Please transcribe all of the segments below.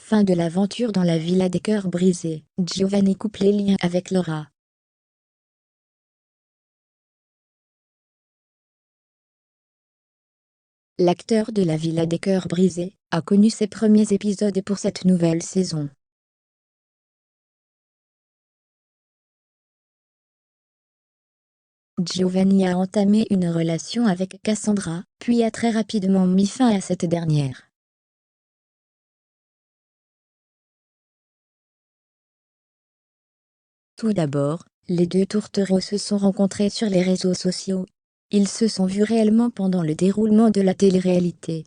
Fin de l'aventure dans la villa des cœurs brisés. Giovanni coupe les liens avec Laura. L'acteur de la villa des cœurs brisés a connu ses premiers épisodes pour cette nouvelle saison. Giovanni a entamé une relation avec Cassandra, puis a très rapidement mis fin à cette dernière. Tout d'abord, les deux tourtereaux se sont rencontrés sur les réseaux sociaux. Ils se sont vus réellement pendant le déroulement de la télé-réalité.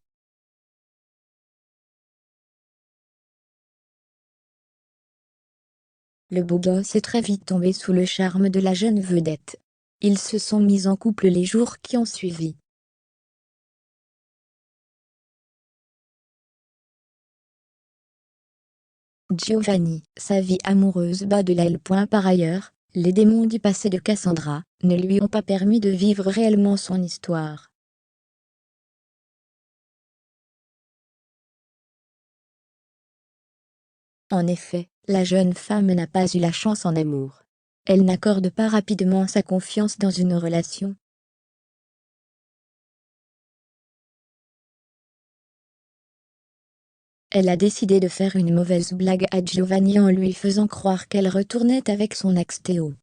Le beau gosse est très vite tombé sous le charme de la jeune vedette. Ils se sont mis en couple les jours qui ont suivi. Giovanni, sa vie amoureuse bat de l'aile. Par ailleurs, les démons du passé de Cassandra ne lui ont pas permis de vivre réellement son histoire. En effet, la jeune femme n'a pas eu la chance en amour. Elle n'accorde pas rapidement sa confiance dans une relation. Elle a décidé de faire une mauvaise blague à Giovanni en lui faisant croire qu'elle retournait avec son ex Théo.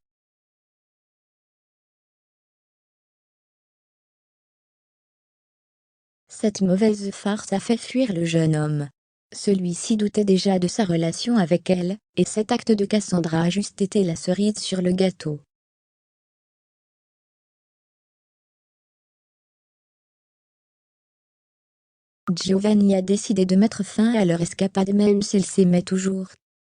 Cette mauvaise farce a fait fuir le jeune homme. Celui-ci doutait déjà de sa relation avec elle, et cet acte de Cassandra a juste été la cerise sur le gâteau. Giovanni a décidé de mettre fin à leur escapade même s'ils s'aimaient toujours.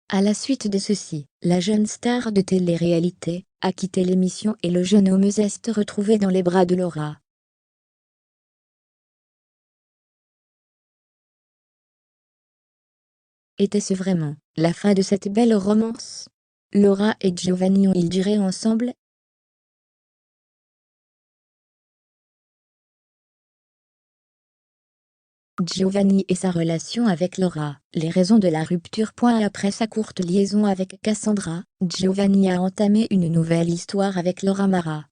À la suite de ceci, la jeune star de télé-réalité a quitté l'émission et le jeune homme s'est retrouvé dans les bras de Laura. Était-ce vraiment la fin de cette belle romance? Laura et Giovanni ont-ils duré ensemble? Giovanni et sa relation avec Laura. Les raisons de la rupture. Après sa courte liaison avec Cassandra, Giovanni a entamé une nouvelle histoire avec Laura Mara.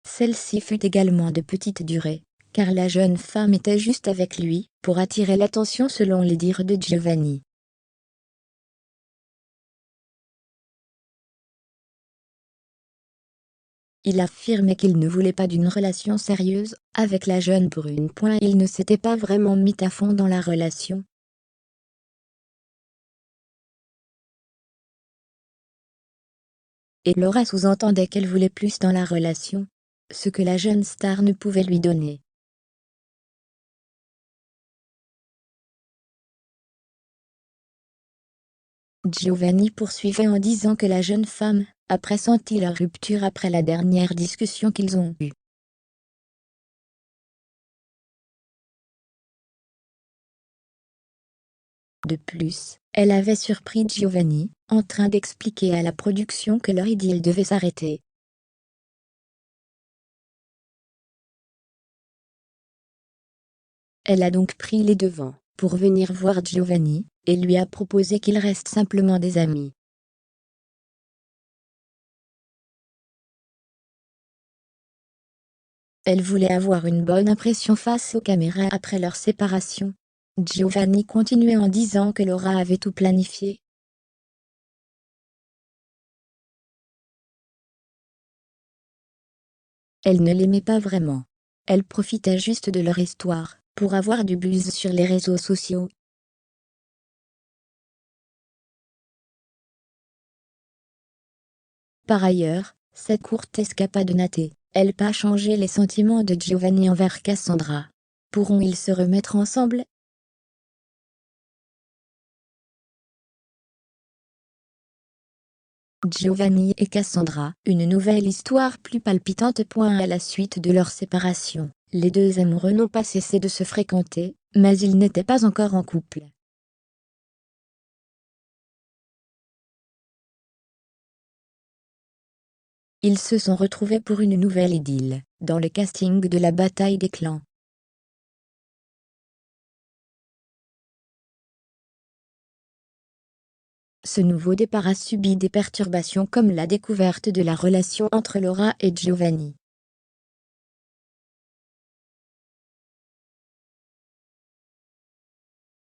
Celle-ci fut également de petite durée, car la jeune femme était juste avec lui pour attirer l'attention selon les dires de Giovanni. Il affirmait qu'il ne voulait pas d'une relation sérieuse avec la jeune brune. Il ne s'était pas vraiment mis à fond dans la relation. Et Laura sous-entendait qu'elle voulait plus dans la relation, ce que la jeune star ne pouvait lui donner. Giovanni poursuivait en disant que la jeune femme a pressenti leur rupture après la dernière discussion qu'ils ont eue. De plus, elle avait surpris Giovanni, en train d'expliquer à la production que leur idylle devait s'arrêter. Elle a donc pris les devants, pour venir voir Giovanni, et lui a proposé qu'ils restent simplement des amis. Elle voulait avoir une bonne impression face aux caméras après leur séparation. Giovanni continuait en disant que Laura avait tout planifié. Elle ne l'aimait pas vraiment. Elle profitait juste de leur histoire, pour avoir du buzz sur les réseaux sociaux. Par ailleurs, cette courte escapade n'a elle pas changé les sentiments de Giovanni envers Cassandra. Pourront-ils se remettre ensemble? Giovanni et Cassandra, une nouvelle histoire plus palpitante. À la suite de leur séparation, les deux amoureux n'ont pas cessé de se fréquenter, mais ils n'étaient pas encore en couple. ils se sont retrouvés pour une nouvelle idylle, dans le casting de la bataille des clans. Ce nouveau départ a subi des perturbations comme la découverte de la relation entre Laura et Giovanni.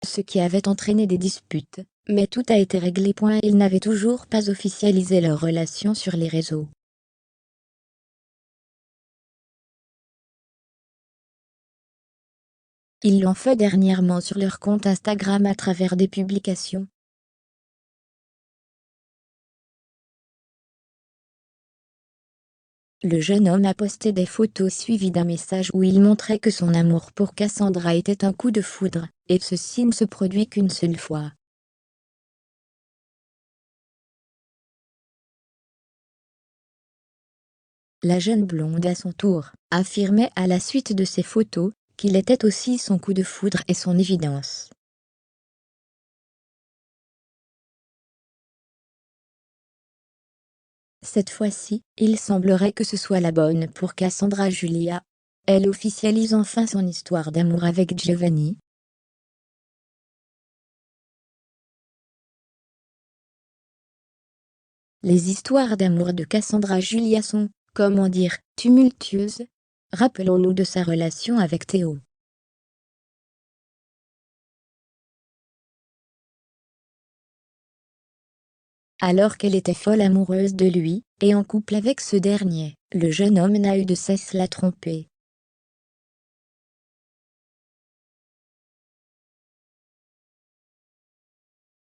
Ce qui avait entraîné des disputes, mais tout a été réglé. Ils n'avaient toujours pas officialisé leur relation sur les réseaux. Ils l'ont fait dernièrement sur leur compte Instagram à travers des publications. Le jeune homme a posté des photos suivies d'un message où il montrait que son amour pour Cassandra était un coup de foudre, et ceci ne se produit qu'une seule fois. La jeune blonde à son tour, affirmait à la suite de ces photos, qu'il était aussi son coup de foudre et son évidence. Cette fois-ci, il semblerait que ce soit la bonne pour Cassandra Julia. Elle officialise enfin son histoire d'amour avec Giovanni. Les histoires d'amour de Cassandra Julia sont, comment dire, tumultueuses. Rappelons-nous de sa relation avec Théo. Alors qu'elle était folle amoureuse de lui, et en couple avec ce dernier, le jeune homme n'a eu de cesse la tromper.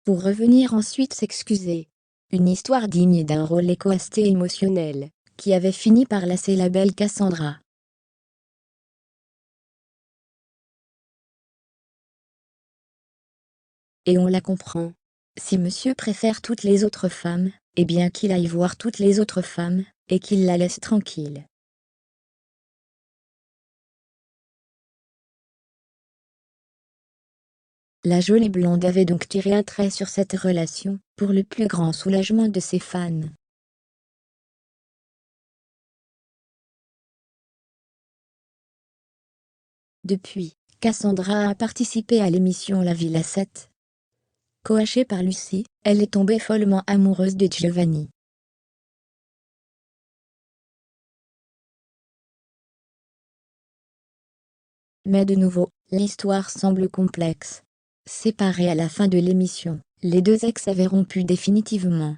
Pour revenir ensuite s'excuser. Une histoire digne d'un rôle écoasté émotionnel, qui avait fini par lasser la belle Cassandra. Et on la comprend. Si monsieur préfère toutes les autres femmes, eh bien qu'il aille voir toutes les autres femmes, et qu'il la laisse tranquille. La jolie blonde avait donc tiré un trait sur cette relation, pour le plus grand soulagement de ses fans. Depuis, Cassandra a participé à l'émission La Villa 7. Coachée par Lucie, elle est tombée follement amoureuse de Giovanni. Mais de nouveau, l'histoire semble complexe. Séparés à la fin de l'émission, les deux ex avaient rompu définitivement.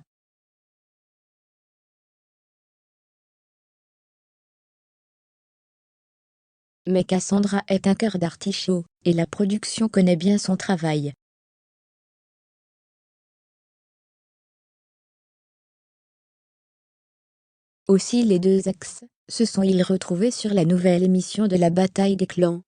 Mais Cassandra est un cœur d'artichaut, et la production connaît bien son travail. Aussi les deux ex se sont-ils retrouvés sur la nouvelle émission de la bataille des clans.